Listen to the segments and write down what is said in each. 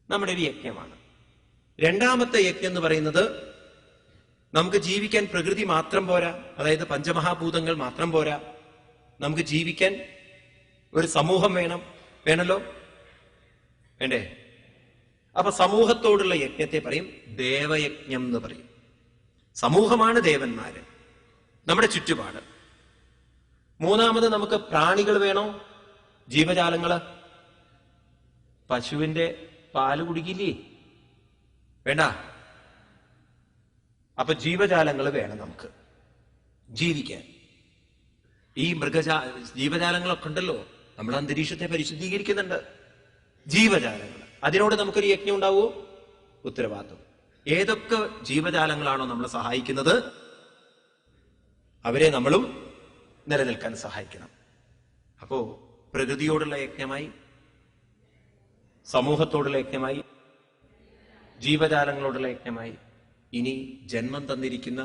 നമ്മുടെ ഒരു യജ്ഞമാണ്. രണ്ടാമത്തെ യജ്ഞം എന്ന് പറയുന്നത് നമുക്ക് ജീവിക്കാൻ പ്രകൃതി മാത്രം പോരാ, അതായത് പഞ്ചമഹാഭൂതങ്ങൾ മാത്രം പോരാ, നമുക്ക് ജീവിക്കാൻ ഒരു സമൂഹം വേണമല്ലോ, വേണ്ടേ? അപ്പൊ സമൂഹത്തോടുള്ള യജ്ഞത്തെ പറയും ദേവയജ്ഞം എന്ന് പറയും. സമൂഹമാണ് ദേവന്മാര്, നമ്മുടെ ചുറ്റുപാട്. മൂന്നാമത് നമുക്ക് പ്രാണികൾ വേണോ? ജീവജാലങ്ങള്. പശുവിന്റെ പാല് കുടിക്കില്ലേ? വേണ്ട. അപ്പൊ ജീവജാലങ്ങൾ വേണം നമുക്ക് ജീവിക്കാൻ. ഈ ജീവജാലങ്ങളൊക്കെ ഉണ്ടല്ലോ, നമ്മുടെ അന്തരീക്ഷത്തെ പരിശുദ്ധീകരിക്കുന്നുണ്ട്. ജീവജാലങ്ങൾ, അതിനോട് നമുക്കൊരു യജ്ഞം ഉണ്ടാവുമോ? ഉത്തരവാദിത്വം. ഏതൊക്കെ ജീവജാലങ്ങളാണോ നമ്മളെ സഹായിക്കുന്നത് അവരെ നമ്മളും നിലനിൽക്കാൻ സഹായിക്കണം. അപ്പോ പ്രകൃതിയോടുള്ള യജ്ഞമായി, സമൂഹത്തോടുള്ള യജ്ഞമായി, ജീവജാലങ്ങളോടുള്ള യജ്ഞമായി. ഇനി ജന്മം തന്നിരിക്കുന്ന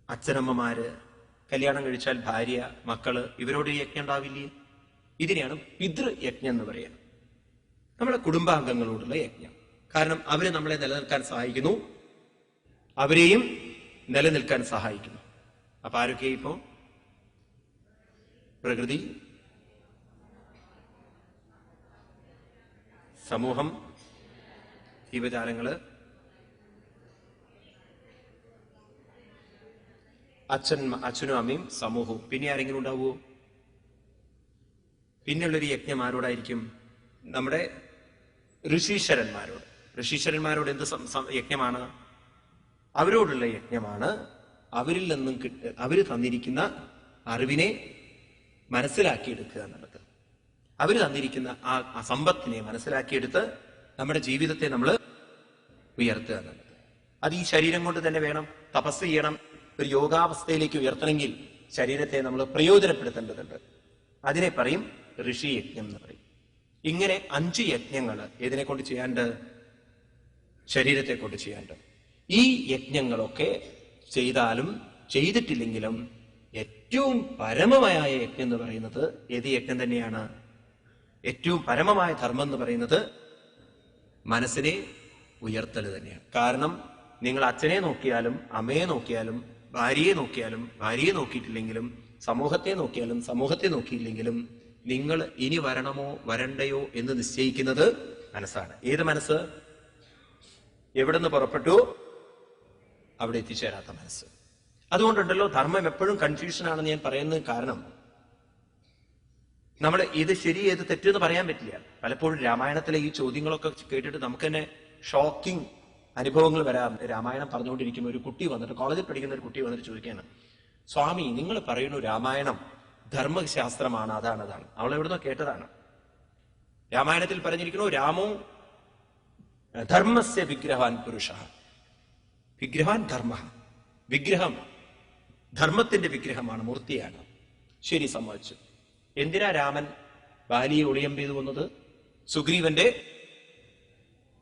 അച്ഛനമ്മമാര്, കല്യാണം കഴിച്ചാൽ ഭാര്യ, മക്കള്, ഇവരോട് യജ്ഞം ഉണ്ടാവില്ലേ? ഇതിനെയാണ് പിതൃയജ്ഞം എന്ന് പറയുന്നത്. നമ്മുടെ കുടുംബാംഗങ്ങളോടുള്ള യജ്ഞം. കാരണം അവര് നമ്മളെ നിലനിൽക്കാൻ സഹായിക്കുന്നു, അവരെയും നിലനിൽക്കാൻ സഹായിക്കുന്നു. അപ്പൊ ആരൊക്കെ ഇപ്പോ? പ്രകൃതി, സമൂഹം, ജീവജാലങ്ങള്, അച്ഛനും അമ്മയും സമൂഹവും. പിന്നെ ആരെങ്കിലും ഉണ്ടാവുമോ? പിന്നെയുള്ളൊരു യജ്ഞം ആരോടായിരിക്കും? നമ്മുടെ ഋഷീശ്വരന്മാരോട്. ഋഷീശ്വരന്മാരോട് എന്ത് യജ്ഞമാണ്? അവരോടുള്ള യജ്ഞമാണ്. അവരിൽ നിന്നും അവര് തന്നിരിക്കുന്ന അറിവിനെ മനസ്സിലാക്കിയെടുക്കുക എന്നുള്ളത്. അവര് തന്നിരിക്കുന്ന ആ സമ്പത്തിനെ മനസ്സിലാക്കിയെടുത്ത് നമ്മുടെ ജീവിതത്തെ നമ്മൾ ഉയർത്തുക എന്നുള്ളത്. അത് ഈ ശരീരം കൊണ്ട് തന്നെ വേണം. തപസ് ചെയ്യണം. ഒരു യോഗാവസ്ഥയിലേക്ക് ഉയർത്തണമെങ്കിൽ ശരീരത്തെ നമ്മൾ പ്രയോജനപ്പെടുത്തേണ്ടതുണ്ട്. അതിനെ പറയും ഋഷി യജ്ഞം എന്ന് പറയും. ഇങ്ങനെ 5 യജ്ഞങ്ങൾ ഏതിനെ കൊണ്ട് ചെയ്യാണ്ട്? ശരീരത്തെ കൊണ്ട് ചെയ്യാണ്ട്. ഈ യജ്ഞങ്ങളൊക്കെ ചെയ്താലും ചെയ്തിട്ടില്ലെങ്കിലും ഏറ്റവും പരമമായ യജ്ഞം എന്ന് പറയുന്നത് ഏത് യജ്ഞം തന്നെയാണ്? ഏറ്റവും പരമമായ ധർമ്മം എന്ന് പറയുന്നത് മനസ്സിനെ ഉയർത്തൽ തന്നെയാണ്. കാരണം നിങ്ങൾ അച്ഛനെ നോക്കിയാലും അമ്മയെ നോക്കിയാലും ഭാര്യയെ നോക്കിയാലും ഭാര്യയെ നോക്കിയിട്ടില്ലെങ്കിലും സമൂഹത്തെ നോക്കിയാലും സമൂഹത്തെ നോക്കിയില്ലെങ്കിലും നിങ്ങൾ ഇനി വരണമോ വരണ്ടയോ എന്ന് നിശ്ചയിക്കുന്നത് മനസ്സാണ്. ഏത് മനസ്സ്? എവിടെ നിന്ന് പുറപ്പെട്ടു അവിടെ എത്തിച്ചേരാത്ത മനസ്സ്. അതുകൊണ്ടുണ്ടല്ലോ ധർമ്മം എപ്പോഴും കൺഫ്യൂഷൻ ആണെന്ന് ഞാൻ പറയുന്നത്. കാരണം നമ്മൾ ഏത് ശരി ഏത് തെറ്റെന്ന് പറയാൻ പറ്റില്ല. പലപ്പോഴും രാമായണത്തിലെ ഈ ചോദ്യങ്ങളൊക്കെ കേട്ടിട്ട് നമുക്ക് തന്നെ ഷോക്കിംഗ് അനുഭവങ്ങൾ വരാറുണ്ട്. രാമായണം പറഞ്ഞുകൊണ്ടിരിക്കുമ്പോൾ ഒരു കുട്ടി വന്നിട്ട്, കോളേജിൽ പഠിക്കുന്ന ഒരു കുട്ടി വന്നിട്ട് ചോദിക്കുകയാണ്, സ്വാമി നിങ്ങൾ പറയുന്നു രാമായണം ധർമ്മശാസ്ത്രമാണ്, അതാണ്. അവൾ എവിടുന്നോ കേട്ടതാണ്. രാമായണത്തിൽ പറഞ്ഞിരിക്കുന്നു രാമോ ധർമ്മസ്യ വിഗ്രഹാൻ പുരുഷ. വിഗ്രഹാൻ ധർമ്മ. വിഗ്രഹം ധർമ്മത്തിന്റെ വിഗ്രഹമാണ്, മൂർത്തിയാണ്. ശരി, സമ്മതിച്ചു. എന്തിനാ രാമൻ ബാലിയെ ഒളിയമ്പെയ്തു വന്നത്? സുഗ്രീവന്റെ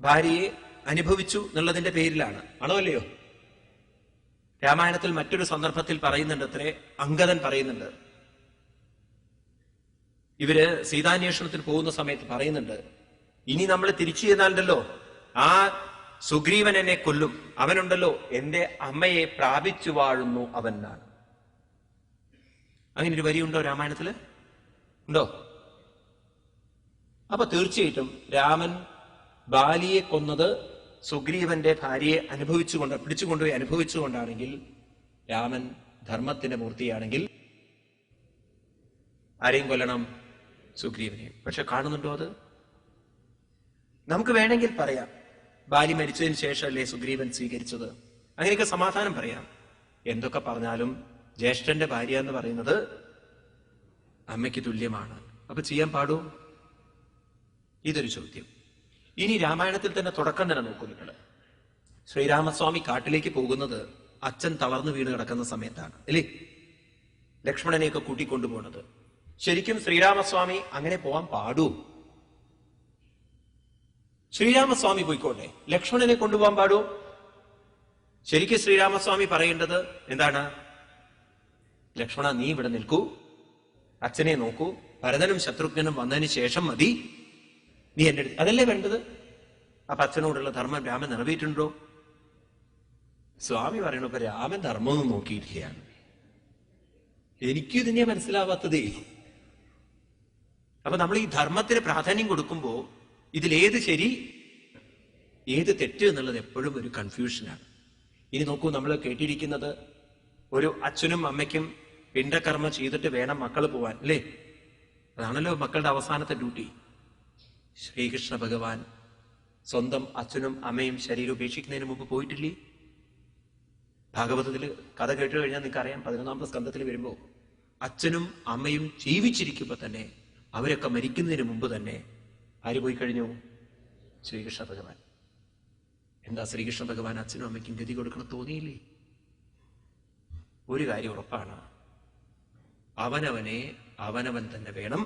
ഭാര്യയെ അനുഭവിച്ചു എന്നുള്ളതിന്റെ പേരിലാണ്. ആണോ അല്ലയോ? രാമായണത്തിൽ മറ്റൊരു സന്ദർഭത്തിൽ പറയുന്നുണ്ട്, അത്രേ അംഗദൻ പറയുന്നുണ്ട്, ഇവര് സീതാന്വേഷണത്തിൽ പോകുന്ന സമയത്ത് പറയുന്നുണ്ട്, ഇനി നമ്മൾ തിരിച്ചു ചെന്നാലുണ്ടല്ലോ ആ സുഗ്രീവൻ എന്നെ കൊല്ലും, അവനുണ്ടല്ലോ എന്റെ അമ്മയെ പ്രാപിച്ചു വാഴുന്നു അവനാണ്. അങ്ങനെ ഒരു വരിയുണ്ടോ രാമായണത്തില്? ഉണ്ടോ? അപ്പൊ തീർച്ചയായിട്ടും രാമൻ ബാലിയെ കൊന്നത് സുഗ്രീവന്റെ ഭാര്യയെ പിടിച്ചുകൊണ്ടുപോയി അനുഭവിച്ചുകൊണ്ടാണെങ്കിൽ, രാമൻ ധർമ്മത്തിന്റെ മൂർത്തിയാണെങ്കിൽ ആരെയും കൊല്ലണം? സുഗ്രീവനെയും. പക്ഷെ കാണുന്നുണ്ടോ അത്? നമുക്ക് വേണമെങ്കിൽ പറയാം ബാലി മരിച്ചതിന് ശേഷമല്ലേ സുഗ്രീവൻ സ്വീകരിച്ചത്, അങ്ങനെയൊക്കെ സമാധാനം പറയാം. എന്തൊക്കെ പറഞ്ഞാലും ജ്യേഷ്ഠന്റെ ഭാര്യ എന്ന് പറയുന്നത് അമ്മയ്ക്ക് തുല്യമാണ്. അപ്പൊ ചെയ്യാൻ പാടൂ? ഇതൊരു ചോദ്യം. ഇനി രാമായണത്തിൽ തന്നെ തുടക്കം തന്നെ നോക്കൂ നിങ്ങൾ. ശ്രീരാമസ്വാമി കാട്ടിലേക്ക് പോകുന്നത് അച്ഛൻ തളർന്നു വീണ് കിടക്കുന്ന സമയത്താണ് അല്ലേ? ലക്ഷ്മണനെയൊക്കെ കൂട്ടിക്കൊണ്ടുപോകുന്നത്. ശരിക്കും ശ്രീരാമസ്വാമി അങ്ങനെ പോവാൻ പാടൂ? ശ്രീരാമസ്വാമി പോയിക്കോട്ടെ, ലക്ഷ്മണനെ കൊണ്ടുപോകാൻ പാടൂ? ശരിക്കും ശ്രീരാമസ്വാമി പറയേണ്ടത് എന്താണ്? ലക്ഷ്മണ, നീ ഇവിടെ നിൽക്കൂ, അച്ഛനെ നോക്കൂ, ഭരതനും ശത്രുഘ്നും വന്നതിന് ശേഷം മതി നീ എന്റെ അടുത്ത് അതല്ലേ വേണ്ടത്. അപ്പൊ അച്ഛനോടുള്ള ധർമ്മം രാമൻ നിറവേറ്റുണ്ടോ? സ്വാമി പറയണ ഇപ്പൊ രാമൻ ധർമ്മമൊന്നും നോക്കിയിരിക്കുകയാണ്. എനിക്കും ഇതിനെ മനസ്സിലാവാത്തതേ. അപ്പൊ നമ്മൾ ഈ ധർമ്മത്തിന് പ്രാധാന്യം കൊടുക്കുമ്പോ ഇതിലേത് ശരി ഏത് തെറ്റ് എന്നുള്ളത് എപ്പോഴും ഒരു കൺഫ്യൂഷനാണ്. ഇനി നോക്കൂ, നമ്മൾ കേട്ടിരിക്കുന്നത് ഒരു അച്ഛനും അമ്മയ്ക്കും പിണ്ടകർമ്മ ചെയ്തിട്ട് വേണം മക്കൾ പോവാൻ, അല്ലേ? അതാണല്ലോ മക്കളുടെ അവസാനത്തെ ഡ്യൂട്ടി. ശ്രീകൃഷ്ണ ഭഗവാൻ സ്വന്തം അച്ഛനും അമ്മയും ശരീരം ഉപേക്ഷിക്കുന്നതിന് മുമ്പ് പോയിട്ടില്ലേ? ഭാഗവതത്തിൽ കഥ കേട്ടു കഴിഞ്ഞാൽ നിങ്ങൾക്ക് അറിയാം. 11ാമത്തെ സ്കന്ധത്തിൽ വരുമ്പോ അച്ഛനും അമ്മയും ജീവിച്ചിരിക്കുമ്പോ തന്നെ അവരൊക്കെ മരിക്കുന്നതിന് മുമ്പ് തന്നെ ആര് പോയി കഴിഞ്ഞു? ശ്രീകൃഷ്ണ ഭഗവാൻ. എന്താ ശ്രീകൃഷ്ണ ഭഗവാൻ അച്ഛനും അമ്മയ്ക്കും ഗതി കൊടുക്കണം തോന്നിയില്ലേ? ഒരു കാര്യം ഉറപ്പാണ്, അവനവനെ അവനവൻ തന്നെ വേണം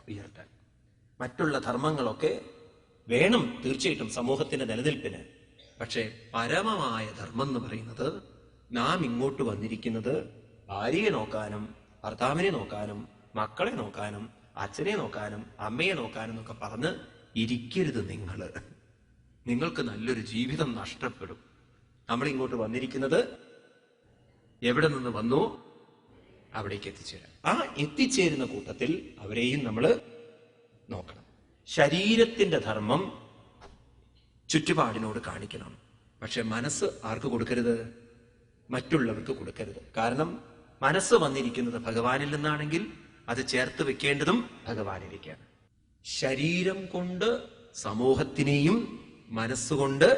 ഉയർത്താൻ. മറ്റുള്ള ധർമ്മങ്ങളൊക്കെ വേണം തീർച്ചയായിട്ടും സമൂഹത്തിന്റെ നിലനിൽപ്പിന്. പക്ഷെ പരമമായ ധർമ്മം എന്ന് പറയുന്നത് നാം ഇങ്ങോട്ട് വന്നിരിക്കുന്നത് ഭാര്യയെ നോക്കാനും ഭർത്താവിനെ നോക്കാനും മക്കളെ നോക്കാനും അച്ഛനെ നോക്കാനും അമ്മയെ നോക്കാനും എന്നൊക്കെ പറഞ്ഞ് ഇരിക്കരുത്. നിങ്ങൾക്ക് നല്ലൊരു ജീവിതം നഷ്ടപ്പെടും. നമ്മൾ ഇങ്ങോട്ട് വന്നിരിക്കുന്നത് എവിടെ നിന്ന് വന്നു അവിടേക്ക് എത്തിച്ചേരാം. ആ എത്തിച്ചേരുന്ന കൂട്ടത്തിൽ അവരെയും നമ്മൾ നോക്കണം. ശരീരത്തിന്റെ ധർമ്മം ചുറ്റുപാടിനോട് കാണിക്കണം. പക്ഷെ മനസ്സ് ആർക്ക് കൊടുക്കരുത്? മറ്റുള്ളവർക്ക് കൊടുക്കരുത്. കാരണം മനസ്സ് വന്നിരിക്കുന്നത് ഭഗവാനിൽ നിന്നാണെങ്കിൽ അത് ചേർത്ത് വെക്കേണ്ടതും ഭഗവാനിലേക്കാണ്. ശരീരം കൊണ്ട് സമൂഹത്തിനെയും മനസ്സുകൊണ്ട്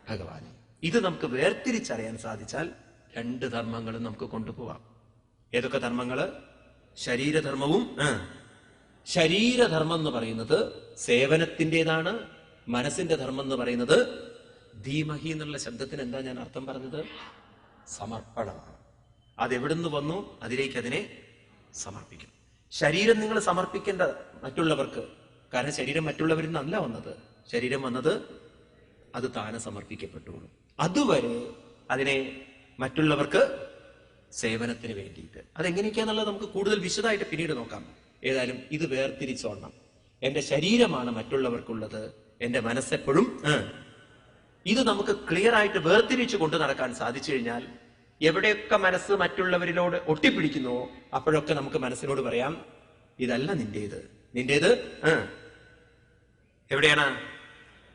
ഭഗവാനെ, ഇത് നമുക്ക് വേർതിരിച്ചറിയാൻ സാധിച്ചാൽ 2 ധർമ്മങ്ങളും നമുക്ക് കൊണ്ടുപോവാം. ഏതൊക്കെ ധർമ്മങ്ങള്? ശരീരധർമ്മവും. ശരീരധർമ്മം എന്ന് പറയുന്നത് സേവനത്തിൻ്റെതാണ്. മനസ്സിന്റെ ധർമ്മം എന്ന് പറയുന്നത് ധീമഹി എന്നുള്ള ശബ്ദത്തിന് എന്താ ഞാൻ അർത്ഥം പറഞ്ഞത്? സമർപ്പണമാണ്. അതെവിടുന്ന് വന്നു അതിലേക്ക് അതിനെ സമർപ്പിക്കും. ശരീരം നിങ്ങൾ സമർപ്പിക്കേണ്ട മറ്റുള്ളവർക്ക്. കാരണം ശരീരം മറ്റുള്ളവരിൽ നിന്നല്ല വന്നത്. ശരീരം വന്നത് അത് താനെ സമർപ്പിക്കപ്പെട്ടുള്ളൂ. അതുവരെ അതിനെ മറ്റുള്ളവർക്ക് സേവനത്തിന് വേണ്ടിയിട്ട്. അതെങ്ങനെയൊക്കെയാന്നുള്ളത് നമുക്ക് കൂടുതൽ വിശദമായിട്ട് പിന്നീട് നോക്കാം. ഏതായാലും ഇത് വേർതിരിച്ചോണം. എന്റെ ശരീരമാണ് മറ്റുള്ളവർക്കുള്ളത്, എന്റെ മനസ്സെപ്പോഴും. ഇത് നമുക്ക് ക്ലിയർ ആയിട്ട് വേർതിരിച്ചു കൊണ്ട് നടക്കാൻ സാധിച്ചു കഴിഞ്ഞാൽ എവിടെയൊക്കെ മനസ്സ് മറ്റുള്ളവരിലോട് ഒട്ടിപ്പിടിക്കുന്നുവോ അപ്പോഴൊക്കെ നമുക്ക് മനസ്സിനോട് പറയാം, ഇതല്ല നിന്റേത്. നിന്റേത് എവിടെയാണ്?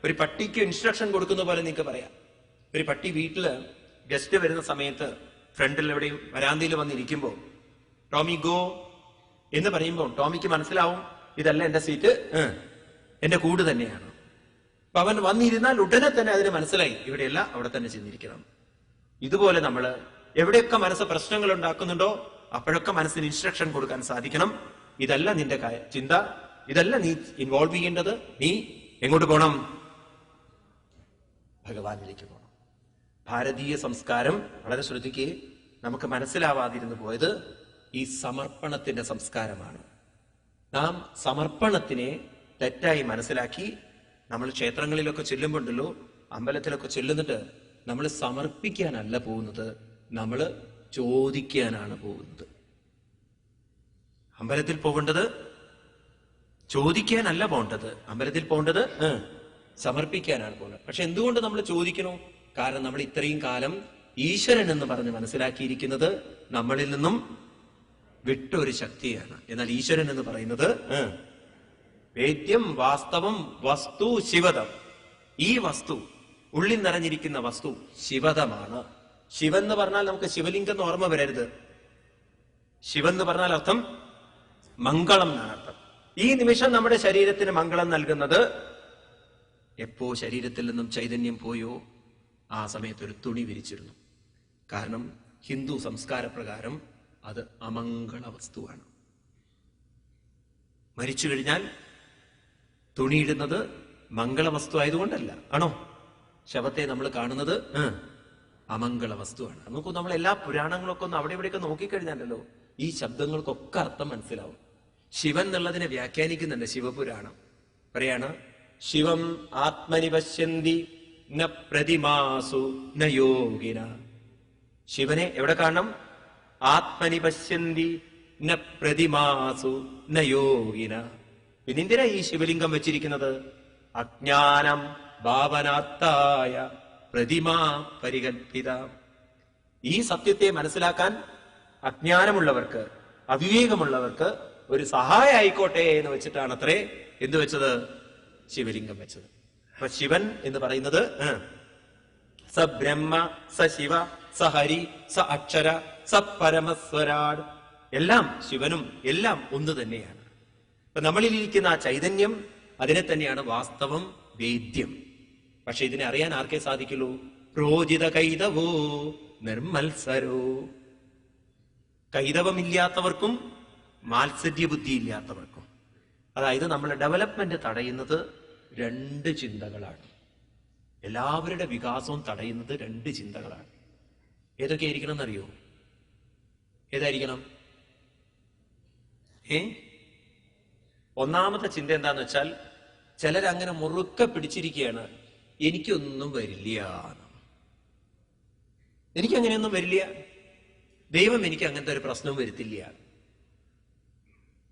ഒരു പട്ടിക്ക് ഇൻസ്ട്രക്ഷൻ കൊടുക്കുന്ന പോലെ നിങ്ങൾക്ക് പറയാം. ഒരു പട്ടി വീട്ടില് ഗസ്റ്റ് വരുന്ന സമയത്ത് ഫ്രണ്ടിൽ എവിടെയും വരാന്തയിൽ വന്നിരിക്കുമ്പോ ടോമി ഗോ എന്ന് പറയുമ്പോൾ ടോമിക്ക് മനസ്സിലാവും ഇതല്ല എന്റെ സീറ്റ്, എന്റെ കൂട് തന്നെയാണ്. അപ്പൊ അവൻ വന്നിരുന്നാൽ ഉടനെ തന്നെ അതിന് മനസ്സിലായി ഇവിടെയല്ല, അവിടെ തന്നെ ചെന്നിരിക്കണം. ഇതുപോലെ നമ്മള് എവിടെയൊക്കെ മനസ്സ് പ്രശ്നങ്ങൾ ഉണ്ടാക്കുന്നുണ്ടോ അപ്പോഴൊക്കെ മനസ്സിന് ഇൻസ്ട്രക്ഷൻ കൊടുക്കാൻ സാധിക്കണം. ഇതല്ല നിന്റെ ചിന്ത, ഇതല്ല നീ ഇൻവോൾവ് ചെയ്യേണ്ടത്. നീ എങ്ങോട്ട് പോകണം? ഭഗവാനിലേക്ക് പോകണം. ഭാരതീയ സംസ്കാരം വളരെ ശ്രദ്ധിക്കുകയും നമുക്ക് മനസ്സിലാവാതിരുന്നു പോയത് ഈ സമർപ്പണത്തിന്റെ സംസ്കാരമാണ്. നാം സമർപ്പണത്തിനെ തെറ്റായി മനസ്സിലാക്കി നമ്മൾ ക്ഷേത്രങ്ങളിലൊക്കെ ചെല്ലുമ്പോണ്ടല്ലോ, അമ്പലത്തിലൊക്കെ ചെല്ലുന്നിട്ട് നമ്മൾ സമർപ്പിക്കാനല്ല പോകുന്നത്, നമ്മൾ ചോദിക്കാനാണ് പോകുന്നത്. അമ്പലത്തിൽ പോകേണ്ടത് ചോദിക്കാനല്ല പോകേണ്ടത്, അമ്പലത്തിൽ പോകേണ്ടത് സമർപ്പിക്കാനാണ് പോകുന്നത്. പക്ഷെ എന്തുകൊണ്ട് നമ്മൾ ചോദിക്കണോ? കാരണം നമ്മൾ ഇത്രയും കാലം ഈശ്വരൻ എന്ന് പറഞ്ഞ് മനസ്സിലാക്കിയിരിക്കുന്നത് നമ്മളിൽ നിന്നും വിട്ടൊരു ശക്തിയാണ്. എന്നാൽ ഈശ്വരൻ എന്ന് പറയുന്നത് വേദ്യം വാസ്തവം വസ്തു ശിവതം. ഈ വസ്തു, ഉള്ളിൽ നിറഞ്ഞിരിക്കുന്ന വസ്തു ശിവതമാണ്. ശിവൻ എന്ന് പറഞ്ഞാൽ നമുക്ക് ശിവലിംഗം എന്ന് ഓർമ്മ വരരുത്. ശിവൻ എന്ന് പറഞ്ഞാൽ അർത്ഥം മംഗളം എന്നാണ് അർത്ഥം. ഈ നിമിഷം നമ്മുടെ ശരീരത്തിന് മംഗളം നൽകുന്നത് എപ്പോ ശരീരത്തിൽ നിന്നും ചൈതന്യം പോയോ ആ സമയത്ത് ഒരു തുണി വിരിച്ചിരുന്നു. കാരണം ഹിന്ദു സംസ്കാര പ്രകാരം അത് അമംഗള വസ്തുവാണ്. മരിച്ചു കഴിഞ്ഞാൽ തുണിയിടുന്നത് മംഗള വസ്തു ആയതുകൊണ്ടല്ല, ആണോ? ശവത്തെ നമ്മൾ കാണുന്നത് അമംഗള വസ്തുവാണ്. നമുക്ക് നമ്മൾ എല്ലാ പുരാണങ്ങളൊക്കെ ഒന്ന് അവിടെ ഇവിടെയൊക്കെ നോക്കിക്കഴിഞ്ഞാലല്ലോ ഈ ശബ്ദങ്ങൾക്കൊക്കെ അർത്ഥം മനസ്സിലാവും. ശിവൻ എന്നുള്ളതിനെ വ്യാഖ്യാനിക്കുന്നുണ്ട് ശിവപുരാണം. പറയാണ്, ശിവം ആത്മനി പശ്യന്തി ന പ്രതിമാസു ന യോഗിന. ശിവനെ എവിടെ കാണണം? ആത്മനി പശ്യന്തി ന പ്രതിമാസു ന യോഗിന. പിന്നെന്തിനാ ഈ ശിവലിംഗം വെച്ചിരിക്കുന്നത്? അജ്ഞാനം ഭാവനാത്തായ പ്രതിമാ പരികൽപ്പിത. ഈ സത്യത്തെ മനസ്സിലാക്കാൻ അജ്ഞാനമുള്ളവർക്ക്, അവിവേകമുള്ളവർക്ക് ഒരു സഹായം ആയിക്കോട്ടെ എന്ന് വെച്ചിട്ടാണ് അത്രേ എന്ത് വെച്ചത്? ശിവലിംഗം വെച്ചത്. അപ്പൊ ശിവൻ എന്ന് പറയുന്നത് സ ബ്രഹ്മ, സ ശിവ, സ ഹരി, സ അക്ഷര, സ പരമസ്വരാട്. എല്ലാം ശിവനും എല്ലാം ഒന്ന് തന്നെയാണ്. അപ്പൊ നമ്മളിലിരിക്കുന്ന ആ ചൈതന്യം, അതിനെ തന്നെയാണ് വാസ്തവം, വേദ്യം. പക്ഷെ ഇതിനെ അറിയാൻ ആർക്കേ സാധിക്കുള്ളൂ? പ്രോജിത കൈതവോ നിർമത്സരോ. കൈതവമില്ലാത്തവർക്കും മാത്സര്യ ബുദ്ധി ഇല്ലാത്തവർക്കും. അതായത് നമ്മൾ ഡെവലപ്മെന്റ് തടയുന്നത് രണ്ട് ചിന്തകളാണ്. എല്ലാവരുടെ വികാസവും തടയുന്നത് രണ്ട് ചിന്തകളാണ്. ഏതൊക്കെയായിരിക്കണം എന്നറിയോ? ഏതായിരിക്കണം? ഒന്നാമത്തെ ചിന്ത എന്താന്ന് വെച്ചാൽ, ചിലരങ്ങനെ മുറുക്കെ പിടിച്ചിരിക്കുകയാണ്, എനിക്കൊന്നും വരില്ല, എനിക്കങ്ങനെയൊന്നും വരില്ല, ദൈവം എനിക്ക് അങ്ങനത്തെ ഒരു പ്രശ്നവും വരുത്തില്ല.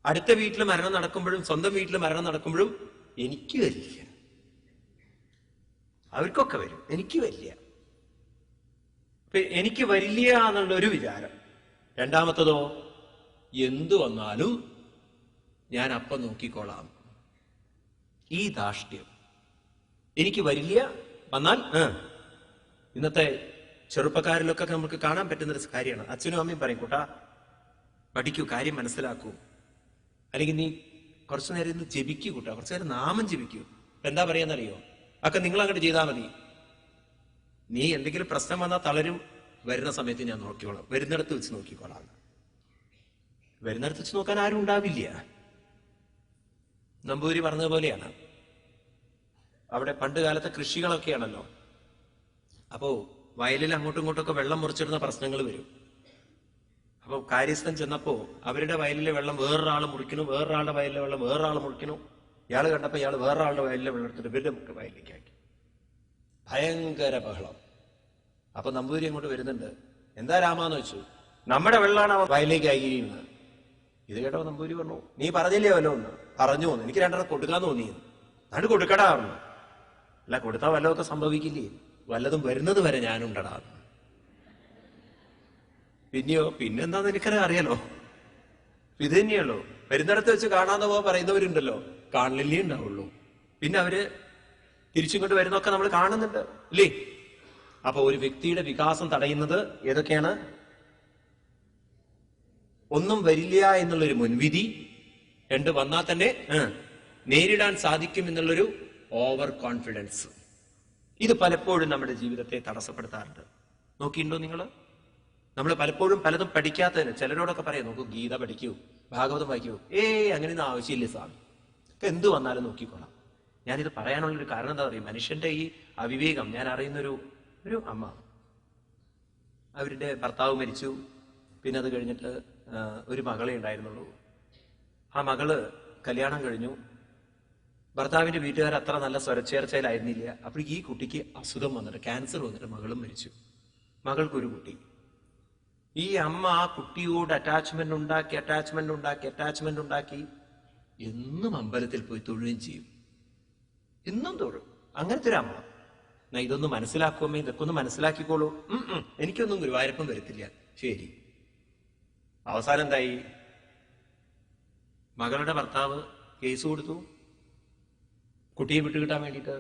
അടുത്ത വീട്ടിൽ മരണം നടക്കുമ്പോഴും സ്വന്തം വീട്ടിൽ മരണം നടക്കുമ്പോഴും എനിക്ക് വരില്ല, അവർക്കൊക്കെ വരും, എനിക്ക് വരില്ല. എനിക്ക് വരില്ല എന്നുള്ളൊരു വിചാരം. രണ്ടാമത്തതോ, എന്തു വന്നാലും ഞാൻ അപ്പം നോക്കിക്കോളാം, ഈ ധാർഷ്ട്യം. എനിക്ക് വരില്ല, വന്നാൽ ഇന്നത്തെ ചെറുപ്പക്കാരിലൊക്കെ നമുക്ക് കാണാൻ പറ്റുന്നൊരു കാര്യമാണ്. അച്ഛനും അമ്മയും പറയും, കൂട്ടാ പഠിക്കൂ, കാര്യം മനസ്സിലാക്കൂ, അല്ലെങ്കിൽ നീ കുറച്ചു നേരം ഇന്ന് ജപിക്കൂ കൂട്ടാ, കുറച്ചു നേരം നാമം ജപിക്കൂ. എന്താ പറയാന്നറിയോ? ഒക്കെ നിങ്ങൾ അങ്ങോട്ട് ചെയ്താൽ മതി, നീ എന്തെങ്കിലും പ്രശ്നം വന്നാൽ തളരും, വരുന്ന സമയത്ത് ഞാൻ നോക്കിക്കോളാം, വരുന്നിടത്ത് വെച്ച് നോക്കിക്കോളാം. വരുന്നിടത്ത് വെച്ച് നോക്കാൻ ആരും ഉണ്ടാവില്ല. നമ്പൂരി പറഞ്ഞതുപോലെയാണ്. അവിടെ പണ്ട് കാലത്തെ കൃഷികളൊക്കെയാണല്ലോ. അപ്പോ വയലിൽ അങ്ങോട്ടും ഇങ്ങോട്ടൊക്കെ വെള്ളം മുറിച്ചിടുന്ന പ്രശ്നങ്ങൾ വരും. അപ്പൊ കാര്യസ്ഥൻ ചെന്നപ്പോ അവരുടെ വയലിലെ വെള്ളം വേറൊരാൾ മുറിക്കുന്നു, വേറൊരാളുടെ വയലിലെ വെള്ളം വേറൊരാൾ മുറിക്കുന്നു. ഇയാൾ കണ്ടപ്പോ ഇയാൾ വേറൊരാളുടെ വയലിലെ വെള്ളം എടുത്തിട്ട് ഇവരുടെ വയലിലേക്ക് ആക്കി. ഭയങ്കര ബഹളം. അപ്പൊ നമ്പൂരി അങ്ങോട്ട് വരുന്നുണ്ട്. എന്താ രാമാന്ന് വെച്ചു. നമ്മുടെ വെള്ളമാണ് അവൻ വയലിലേക്ക് ആയിരിക്കുന്നത്. ഇത് കേട്ടോ നമ്പൂരി പറഞ്ഞു, നീ പറഞ്ഞില്ലേ വല്ലോ ഒന്ന്? പറഞ്ഞു തോന്നുന്നു, എനിക്ക് രണ്ടെണ്ണം കൊടുക്കാൻ തോന്നിയെന്ന്. അതുകൊണ്ട് കൊടുക്കടാ പറഞ്ഞു. അല്ല, കൊടുത്താൽ വല്ലതൊക്കെ സംഭവിക്കില്ലേ? വല്ലതും വരുന്നത് വരെ ഞാനുണ്ടടാ. പിന്നെയോ, പിന്നെന്താന്ന് എനിക്കറിയാം, അറിയാലോ. ഇത് തന്നെയുള്ളൂ. വരുന്നിടത്ത് വെച്ച് കാണാതെ പോകാൻ പറയുന്നവരുണ്ടല്ലോ, കാണില്ലേ ഉണ്ടാവുള്ളൂ. പിന്നെ അവര് തിരിച്ചിങ്ങോട്ട് വരുന്നൊക്കെ നമ്മൾ കാണുന്നുണ്ട്, ഇല്ലേ? അപ്പൊ ഒരു വ്യക്തിയുടെ വികാസം തടയുന്നത് ഏതൊക്കെയാണ്? ഒന്നും വരില്ല എന്നുള്ളൊരു മുൻവിധി, രണ്ട് വന്നാൽ തന്നെ നേരിടാൻ സാധിക്കും എന്നുള്ളൊരു ഓവർ കോൺഫിഡൻസ്. ഇത് പലപ്പോഴും നമ്മുടെ ജീവിതത്തെ തടസ്സപ്പെടുത്താറുണ്ട്. നോക്കിയിട്ടുണ്ടോ നിങ്ങൾ? നമ്മൾ പലപ്പോഴും പലതും പഠിക്കാത്തതിന് ചിലരോടൊക്കെ പറയാം, നോക്കൂ, ഗീത പഠിക്കൂ, ഭാഗവതം വായിക്കൂ. അങ്ങനെയൊന്നും ആവശ്യമില്ല സ്വാമി, എന്ത് വന്നാലും നോക്കിക്കോളാം. ഞാനിത് പറയാനുള്ളൊരു കാരണം എന്താ പറയുക, മനുഷ്യന്റെ ഈ അവിവേകം. ഞാൻ അറിയുന്നൊരു അമ്മ, അവരുടെ ഭർത്താവ് മരിച്ചു. പിന്നെ അത് കഴിഞ്ഞിട്ട് ഒരു മകളെ ഉണ്ടായിരുന്നുള്ളൂ. ആ മകള് കല്യാണം കഴിഞ്ഞു. ഭർത്താവിന്റെ വീട്ടുകാർ അത്ര നല്ല സ്വരച്ചേർച്ചയിലായിരുന്നില്ല. അപ്പോൾ ഈ കുട്ടിക്ക് അസുഖം വന്നിട്ട്, ക്യാൻസർ വന്നിട്ട് മകളും മരിച്ചു. മകൾക്കൊരു കുട്ടി. ഈ അമ്മ ആ കുട്ടിയോട് അറ്റാച്ച്മെന്റ് ഉണ്ടാക്കി എന്നും അമ്പലത്തിൽ പോയി തൊഴുകയും ചെയ്യും, എന്നും തൊഴും. അങ്ങനത്തെ ഒരു അമ്മ. എന്നാ ഇതൊന്ന് മനസ്സിലാക്കുമ്പോ, ഇതൊക്കെ ഒന്ന് മനസ്സിലാക്കിക്കോളൂ. എനിക്കൊന്നും ഗുരുവായൂരപ്പം വരത്തില്ല. ശരി. അവസാനം എന്തായി? മകളുടെ ഭർത്താവ് കേസ് കൊടുത്തു കുട്ടിയെ വിട്ടുകിട്ടാൻ വേണ്ടിയിട്ട്.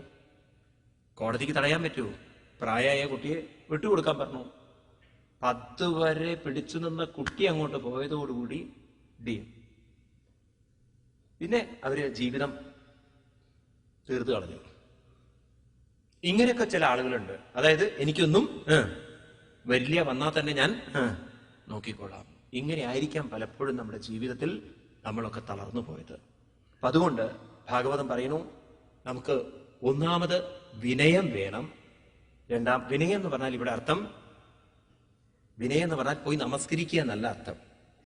കോടതിക്ക് തടയാൻ പറ്റുമോ? പ്രായമായ കുട്ടിയെ വിട്ടുകൊടുക്കാൻ പറഞ്ഞു. 10 വരെ പിടിച്ചു നിന്ന കുട്ടി അങ്ങോട്ട് പോയതോടുകൂടി പിന്നെ അവര് ജീവിതം തീർത്തു കളഞ്ഞു. ഇങ്ങനെയൊക്കെ ചില ആളുകളുണ്ട്. അതായത് എനിക്കൊന്നും വരില്ല, വന്നാൽ തന്നെ ഞാൻ നോക്കിക്കൊള്ളാം. ഇങ്ങനെ ആയിരിക്കാം പലപ്പോഴും നമ്മുടെ ജീവിതത്തിൽ നമ്മളൊക്കെ തളർന്നു പോയത്. അപ്പൊ അതുകൊണ്ട് ഭാഗവതം പറയുന്നു, നമുക്ക് ഒന്നാമത് വിനയം വേണം. വിനയം എന്ന് പറഞ്ഞാൽ ഇവിടെ അർത്ഥം, വിനയം എന്ന് പറഞ്ഞാൽ പോയി നമസ്കരിക്കുക എന്നല്ല അർത്ഥം.